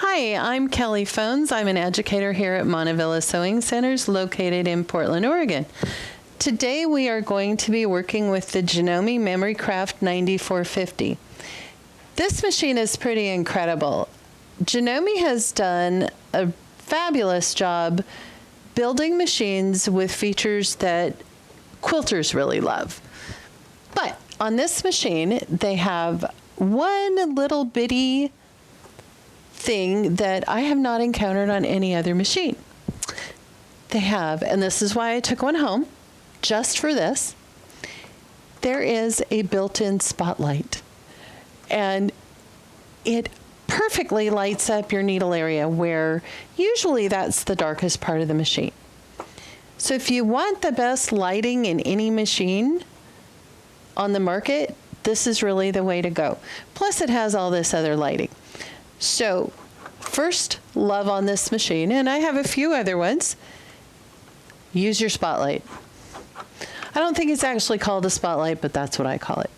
Hi, I'm Kelly Phones. I'm an educator here at Montavilla Sewing Centers located in Portland, Oregon. Today we are going to be working with the Janome Memory Craft 9450. This machine is pretty incredible. Janome has done a fabulous job building machines with features that quilters really love. But on this machine, they have one little bitty thing that I have not encountered on any other machine. They have, and this is why I took one home, just for this, there is a built-in spotlight. And it perfectly lights up your needle area where usually that's the darkest part of the machine. So if you want the best lighting in any machine on the market, this is really the way to go. Plus it has all this other lighting. So first love on this machine, and I have a few other ones, use your spotlight. I don't think it's actually called a spotlight, but that's what I call it.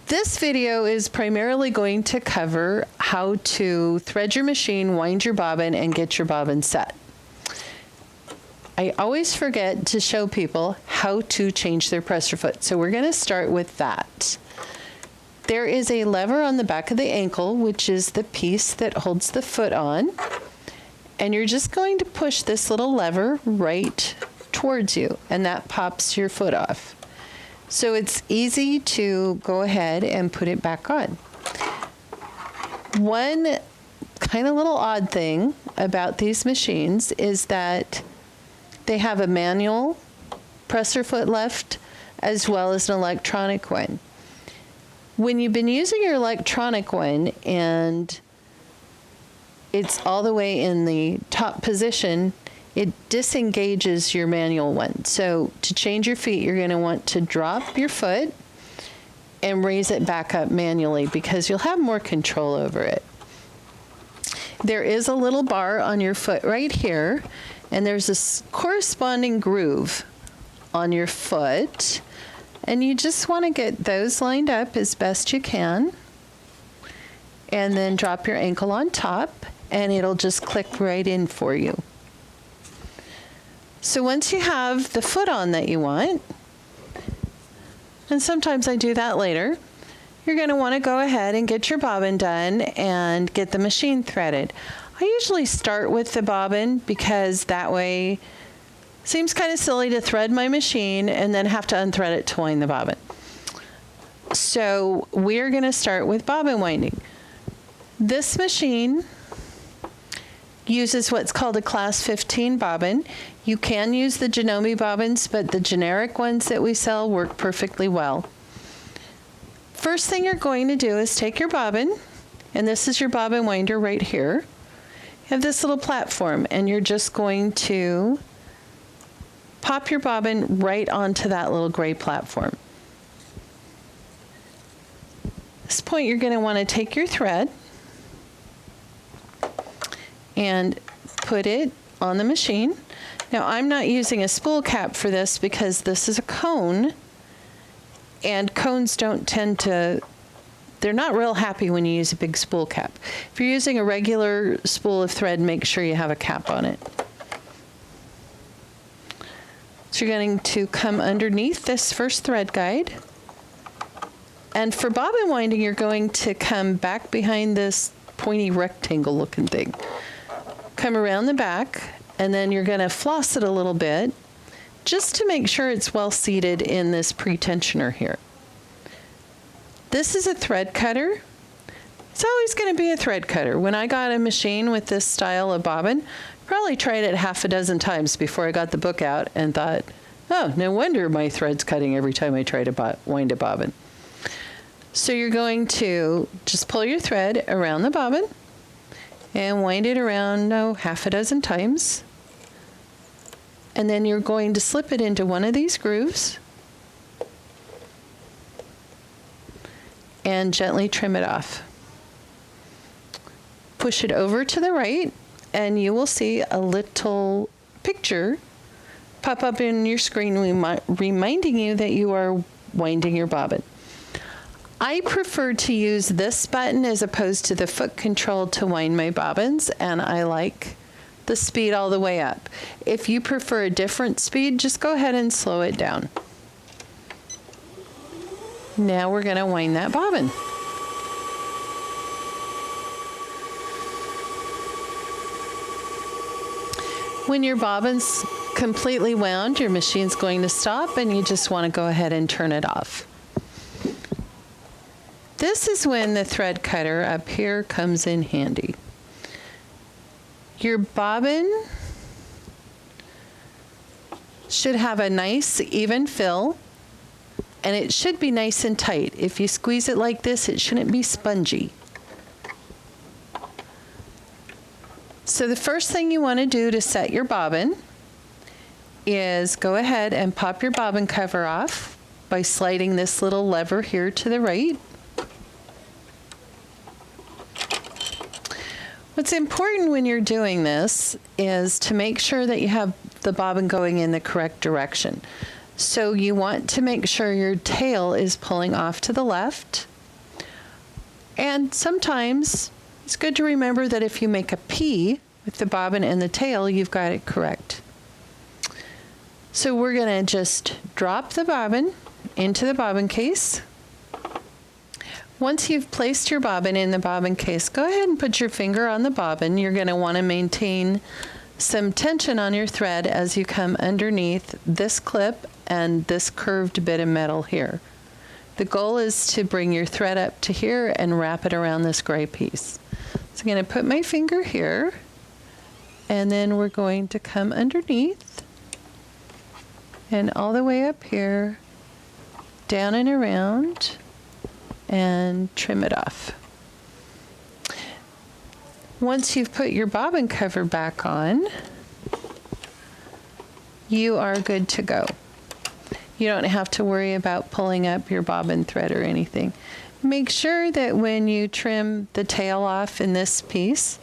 This video is primarily going to cover how to thread your machine, wind your bobbin, and get your bobbin set. I always forget to show people how to change their presser foot, so we're going to start with that. There is a lever on the back of the ankle, which is the piece that holds the foot on, and you're just going to push this little lever right towards you, and that pops your foot off. So it's easy to go ahead and put it back on. One kind of little odd thing about these machines is that they have a manual presser foot left as well as an electronic one. When you've been using your electronic one and it's all the way in the top position, it disengages your manual one. So to change your feet, you're going to want to drop your foot and raise it back up manually because you'll have more control over it. There is a little bar on your foot right here, and there's a corresponding groove on your foot. And you just want to get those lined up as best you can. And then drop your ankle on top, and it'll just click right in for you. So once you have the foot on that you want, and sometimes I do that later, you're going to want to go ahead and get your bobbin done and get the machine threaded. I usually start with the bobbin because that way seems kind of silly to thread my machine and then have to unthread it to wind the bobbin. So we're going to start with bobbin winding. This machine uses what's called a class 15 bobbin. You can use the Janome bobbins, but the generic ones that we sell work perfectly well. First thing you're going to do is take your bobbin, and this is your bobbin winder right here. You have this little platform, and you're just going to pop your bobbin right onto that little gray platform. At this point, you're going to want to take your thread and put it on the machine. Now, I'm not using a spool cap for this because this is a cone, and cones don't tend to, they're not real happy when you use a big spool cap. If you're using a regular spool of thread, make sure you have a cap on it. So you're going to come underneath this first thread guide. And for bobbin winding, you're going to come back behind this pointy rectangle looking thing. Come around the back, and then you're going to floss it a little bit just to make sure it's well seated in this pre-tensioner here. This is a thread cutter. It's always going to be a thread cutter. When I got a machine with this style of bobbin, probably tried it half a dozen times before I got the book out and thought, oh, no wonder my thread's cutting every time I try to wind a bobbin. So you're going to just pull your thread around the bobbin and wind it around, half a dozen times. And then you're going to slip it into one of these grooves and gently trim it off. Push it over to the right, and you will see a little picture pop up in your screen reminding you that you are winding your bobbin. I prefer to use this button as opposed to the foot control to wind my bobbins, and I like the speed all the way up. If you prefer a different speed, just go ahead and slow it down. Now we're going to wind that bobbin. When your bobbin's completely wound, your machine's going to stop and you just want to go ahead and turn it off. This is when the thread cutter up here comes in handy. Your bobbin should have a nice even fill, and it should be nice and tight. If you squeeze it like this, it shouldn't be spongy. So the first thing you want to do to set your bobbin is go ahead and pop your bobbin cover off by sliding this little lever here to the right. What's important when you're doing this is to make sure that you have the bobbin going in the correct direction. So you want to make sure your tail is pulling off to the left. And sometimes it's good to remember that if you make a P with the bobbin and the tail, you've got it correct. So we're going to just drop the bobbin into the bobbin case. Once you've placed your bobbin in the bobbin case, go ahead and put your finger on the bobbin. You're going to want to maintain some tension on your thread as you come underneath this clip and this curved bit of metal here. The goal is to bring your thread up to here and wrap it around this gray piece. So I'm going to put my finger here, and then we're going to come underneath and all the way up here, down and around, and trim it off. Once you've put your bobbin cover back on, you are good to go. You don't have to worry about pulling up your bobbin thread or anything. Make sure that when you trim the tail off in this piece,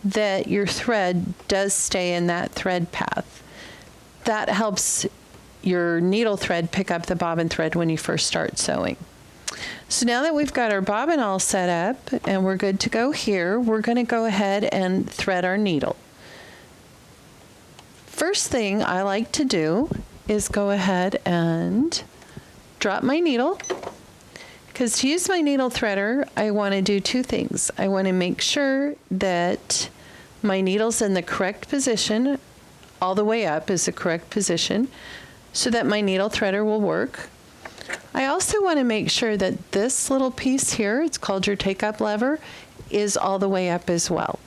that your thread does stay in that thread path. That helps your needle thread pick up the bobbin thread when you first start sewing. So now that we've got our bobbin all set up and we're good to go here, we're going to go ahead and thread our needle. First thing I like to do is go ahead and drop my needle, because to use my needle threader, I want to do two things. I want to make sure that my needle's in the correct position, all the way up is the correct position, so that my needle threader will work. I also want to make sure that this little piece here, it's called your take-up lever, is all the way up as well.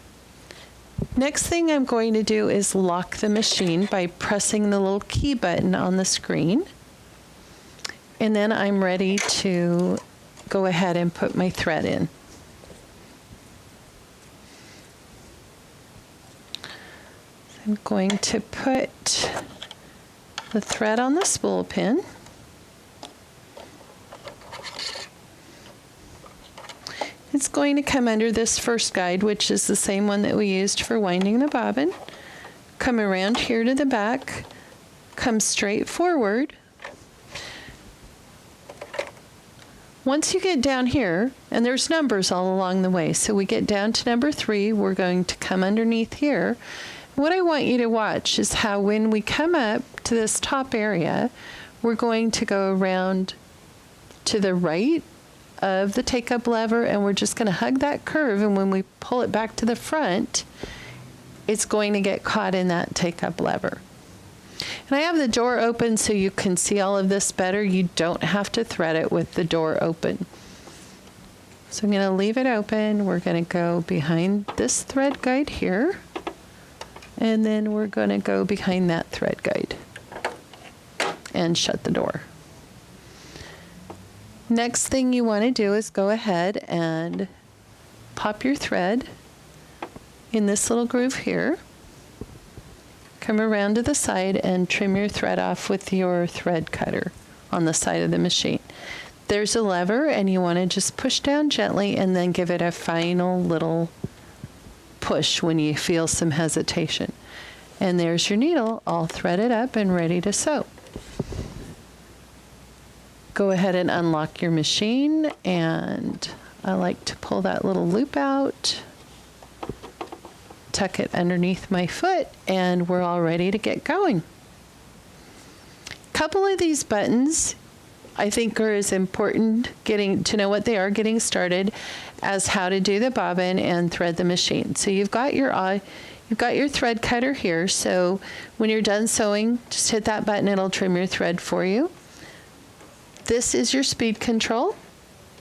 Next thing I'm going to do is lock the machine by pressing the little key button on the screen. And then I'm ready to go ahead and put my thread in. I'm going to put the thread on the spool pin. It's going to come under this first guide, which is the same one that we used for winding the bobbin. Come around here to the back, come straight forward. Once you get down here, and there's numbers all along the way, so we get down to number 3, we're going to come underneath here. What I want you to watch is how when we come up to this top area, we're going to go around to the right of the take-up lever, and we're just going to hug that curve, and when we pull it back to the front, it's going to get caught in that take-up lever. And I have the door open so you can see all of this better. You don't have to thread it with the door open. So I'm going to leave it open. We're going to go behind this thread guide here, and then we're going to go behind that thread guide and shut the door. Next thing you want to do is go ahead and pop your thread in this little groove here. Come around to the side and trim your thread off with your thread cutter on the side of the machine. There's a lever, and you want to just push down gently and then give it a final little push when you feel some hesitation. And there's your needle all threaded up and ready to sew. go ahead and unlock your machine, and I like to pull that little loop out, tuck it underneath my foot, and we're all ready to get going. A couple of these buttons I think are as important getting to know what they are getting started as how to do the bobbin and thread the machine. So you've got your thread cutter here, so when you're done sewing, just hit that button, it'll trim your thread for you. This is your speed control,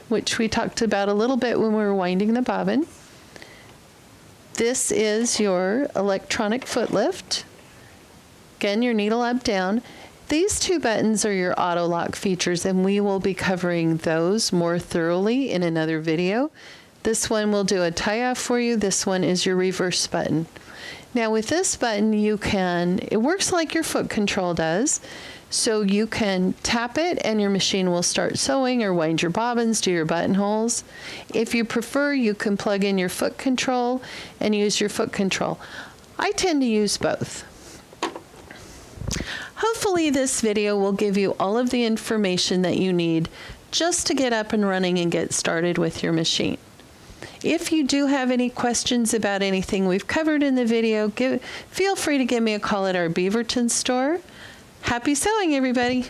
which we talked about a little bit when we were winding the bobbin. This is your electronic foot lift. Again, your needle up, down. These two buttons are your auto lock features, and we will be covering those more thoroughly in another video. This one will do a tie-off for you. This one is your reverse button. Now with this button, it works like your foot control does. So you can tap it and your machine will start sewing or wind your bobbins, do your buttonholes. If you prefer, you can plug in your foot control and use your foot control. I tend to use both. Hopefully this video will give you all of the information that you need just to get up and running and get started with your machine. If you do have any questions about anything we've covered in the video, feel free to give me a call at our Beaverton store. Happy sewing, everybody!